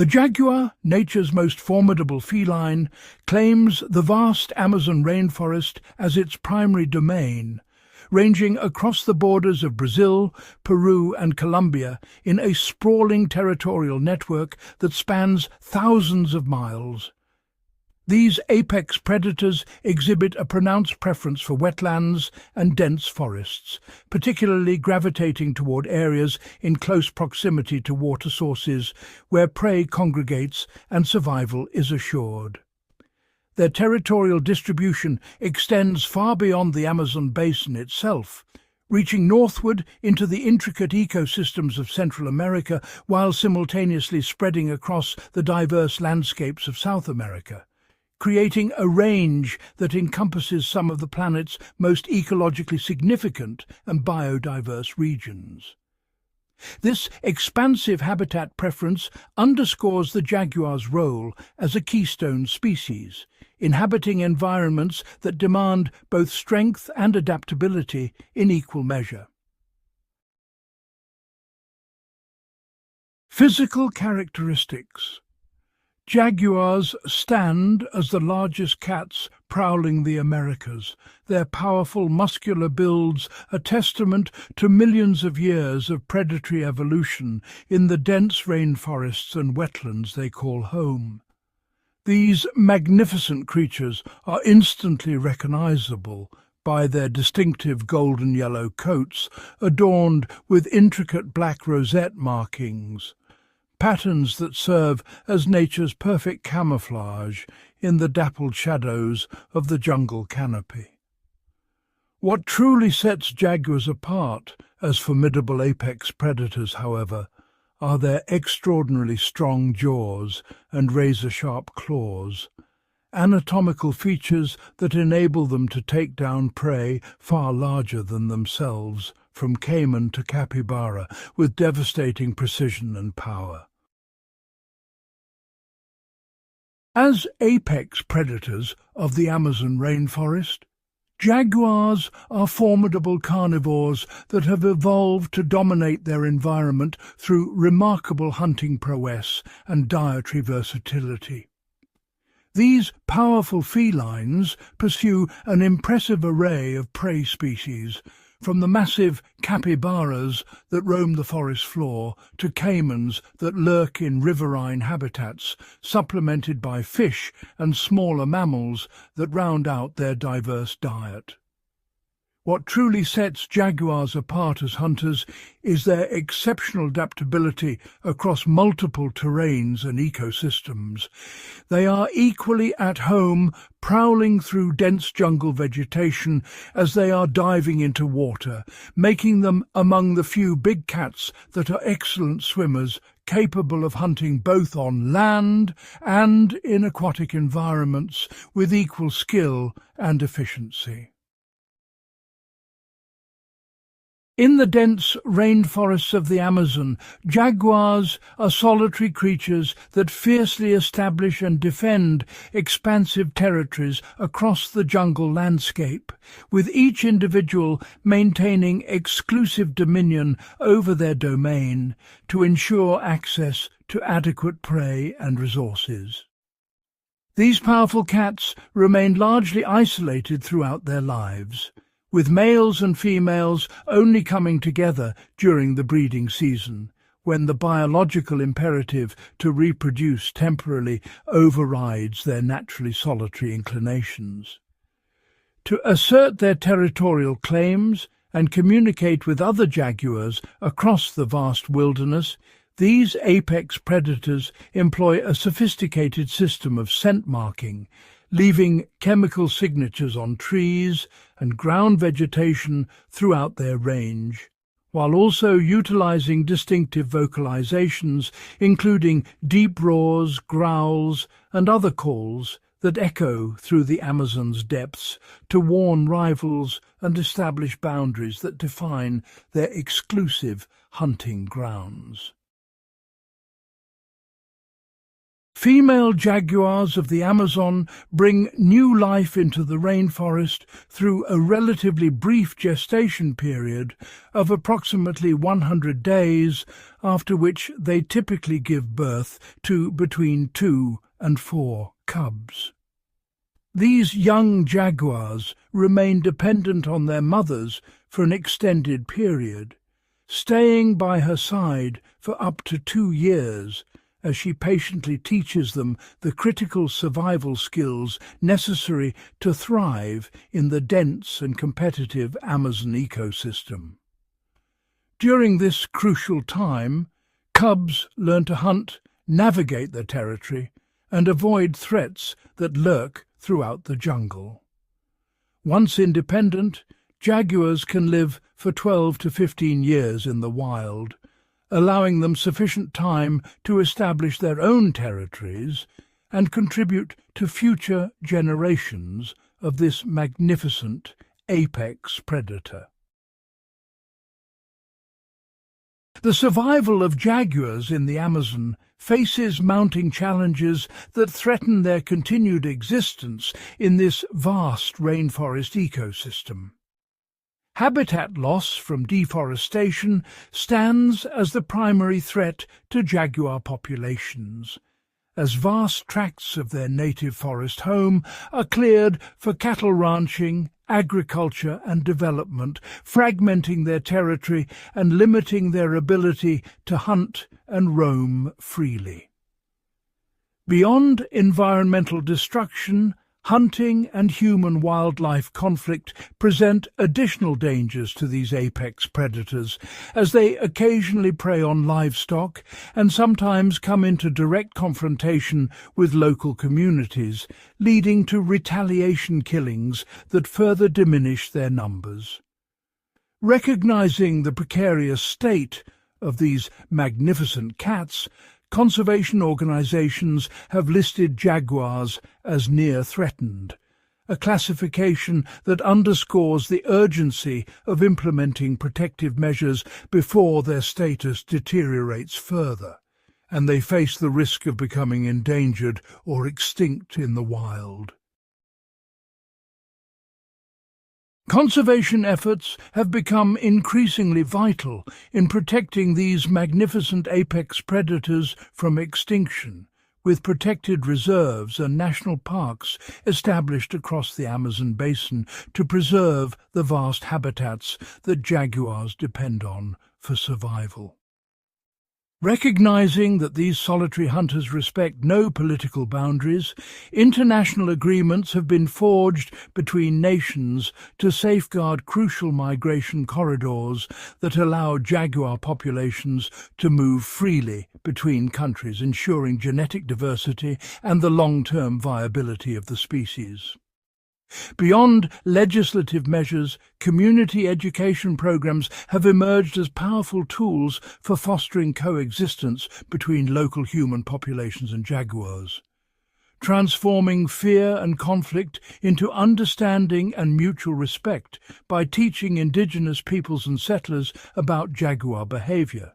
The jaguar, nature's most formidable feline, claims the vast Amazon rainforest as its primary domain, ranging across the borders of Brazil, Peru and Colombia in a sprawling territorial network that spans thousands of miles. These apex predators exhibit a pronounced preference for wetlands and dense forests, particularly gravitating toward areas in close proximity to water sources where prey congregates and survival is assured. Their territorial distribution extends far beyond the Amazon basin itself, reaching northward into the intricate ecosystems of Central America while simultaneously spreading across the diverse landscapes of South America, creating a range that encompasses some of the planet's most ecologically significant and biodiverse regions. This expansive habitat preference underscores the jaguar's role as a keystone species, inhabiting environments that demand both strength and adaptability in equal measure. Physical characteristics. Jaguars stand as the largest cats prowling the Americas, their powerful muscular builds a testament to millions of years of predatory evolution in the dense rainforests and wetlands they call home. These magnificent creatures are instantly recognizable by their distinctive golden yellow coats adorned with intricate black rosette markings, patterns that serve as nature's perfect camouflage in the dappled shadows of the jungle canopy. What truly sets jaguars apart as formidable apex predators, however, are their extraordinarily strong jaws and razor-sharp claws, anatomical features that enable them to take down prey far larger than themselves, from caiman to capybara, with devastating precision and power. As apex predators of the Amazon rainforest, jaguars are formidable carnivores that have evolved to dominate their environment through remarkable hunting prowess and dietary versatility. These powerful felines pursue an impressive array of prey species, from the massive capybaras that roam the forest floor to caimans that lurk in riverine habitats, supplemented by fish and smaller mammals that round out their diverse diet. What truly sets jaguars apart as hunters is their exceptional adaptability across multiple terrains and ecosystems. They are equally at home, prowling through dense jungle vegetation as they are diving into water, making them among the few big cats that are excellent swimmers, capable of hunting both on land and in aquatic environments with equal skill and efficiency. In the dense rainforests of the Amazon, jaguars are solitary creatures that fiercely establish and defend expansive territories across the jungle landscape, with each individual maintaining exclusive dominion over their domain to ensure access to adequate prey and resources. These powerful cats remain largely isolated throughout their lives, with males and females only coming together during the breeding season, when the biological imperative to reproduce temporarily overrides their naturally solitary inclinations. To assert their territorial claims and communicate with other jaguars across the vast wilderness, these apex predators employ a sophisticated system of scent marking, leaving chemical signatures on trees and ground vegetation throughout their range, while also utilizing distinctive vocalizations, including deep roars, growls, and other calls that echo through the Amazon's depths to warn rivals and establish boundaries that define their exclusive hunting grounds. Female jaguars of the Amazon bring new life into the rainforest through a relatively brief gestation period of approximately 100 days, after which they typically give birth to between 2 and 4 cubs. These young jaguars remain dependent on their mothers for an extended period, staying by her side for up to 2 years, as she patiently teaches them the critical survival skills necessary to thrive in the dense and competitive Amazon ecosystem. During this crucial time, cubs learn to hunt, navigate their territory, and avoid threats that lurk throughout the jungle. Once independent, jaguars can live for 12 to 15 years in the wild, allowing them sufficient time to establish their own territories and contribute to future generations of this magnificent apex predator. The survival of jaguars in the Amazon faces mounting challenges that threaten their continued existence in this vast rainforest ecosystem. Habitat loss from deforestation stands as the primary threat to jaguar populations, as vast tracts of their native forest home are cleared for cattle ranching, agriculture and development, fragmenting their territory and limiting their ability to hunt and roam freely. Beyond environmental destruction, hunting and human-wildlife conflict present additional dangers to these apex predators, as they occasionally prey on livestock and sometimes come into direct confrontation with local communities, leading to retaliation killings that further diminish their numbers. Recognizing the precarious state of these magnificent cats, conservation organizations have listed jaguars as near threatened, a classification that underscores the urgency of implementing protective measures before their status deteriorates further, and they face the risk of becoming endangered or extinct in the wild. Conservation efforts have become increasingly vital in protecting these magnificent apex predators from extinction, with protected reserves and national parks established across the Amazon basin to preserve the vast habitats that jaguars depend on for survival. Recognizing that these solitary hunters respect no political boundaries, international agreements have been forged between nations to safeguard crucial migration corridors that allow jaguar populations to move freely between countries, ensuring genetic diversity and the long-term viability of the species. Beyond legislative measures, community education programs have emerged as powerful tools for fostering coexistence between local human populations and jaguars, transforming fear and conflict into understanding and mutual respect by teaching indigenous peoples and settlers about jaguar behavior,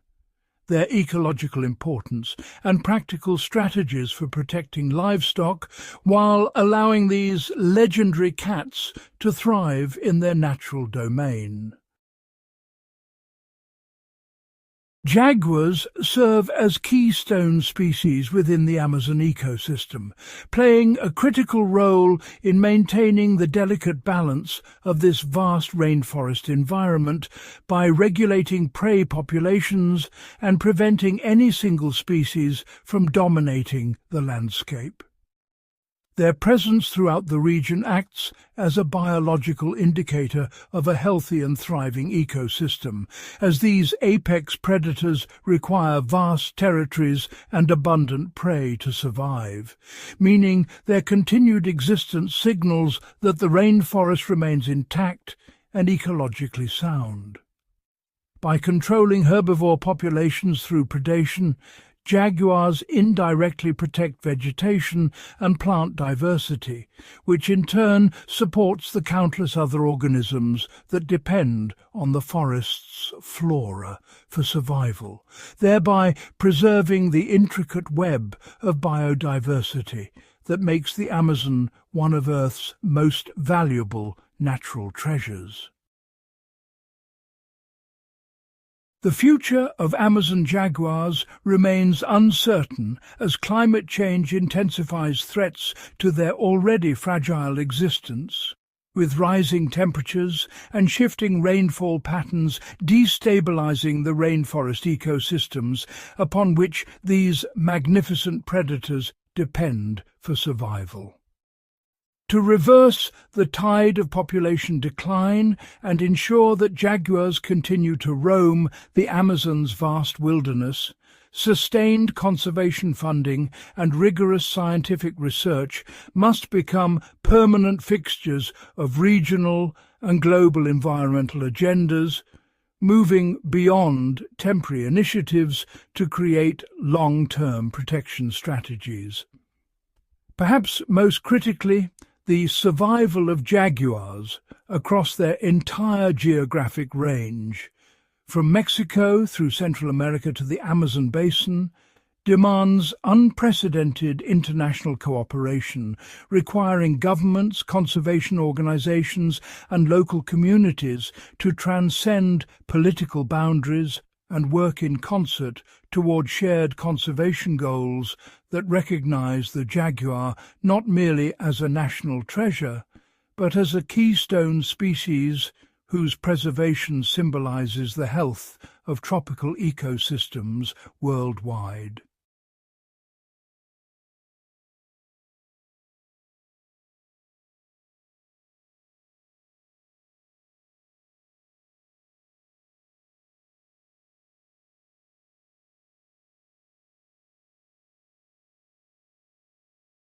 their ecological importance and practical strategies for protecting livestock, while allowing these legendary cats to thrive in their natural domain. Jaguars serve as keystone species within the Amazon ecosystem, playing a critical role in maintaining the delicate balance of this vast rainforest environment by regulating prey populations and preventing any single species from dominating the landscape. Their presence throughout the region acts as a biological indicator of a healthy and thriving ecosystem, as these apex predators require vast territories and abundant prey to survive, meaning their continued existence signals that the rainforest remains intact and ecologically sound. By controlling herbivore populations through predation, jaguars indirectly protect vegetation and plant diversity, which in turn supports the countless other organisms that depend on the forest's flora for survival, thereby preserving the intricate web of biodiversity that makes the Amazon one of Earth's most valuable natural treasures. The future of Amazon jaguars remains uncertain as climate change intensifies threats to their already fragile existence, with rising temperatures and shifting rainfall patterns destabilizing the rainforest ecosystems upon which these magnificent predators depend for survival. To reverse the tide of population decline and ensure that jaguars continue to roam the Amazon's vast wilderness, sustained conservation funding and rigorous scientific research must become permanent fixtures of regional and global environmental agendas, moving beyond temporary initiatives to create long-term protection strategies. Perhaps most critically, the survival of jaguars across their entire geographic range, from Mexico through Central America to the Amazon basin, demands unprecedented international cooperation, requiring governments, conservation organizations, and local communities to transcend political boundaries and work in concert toward shared conservation goals that recognize the jaguar not merely as a national treasure, but as a keystone species whose preservation symbolizes the health of tropical ecosystems worldwide.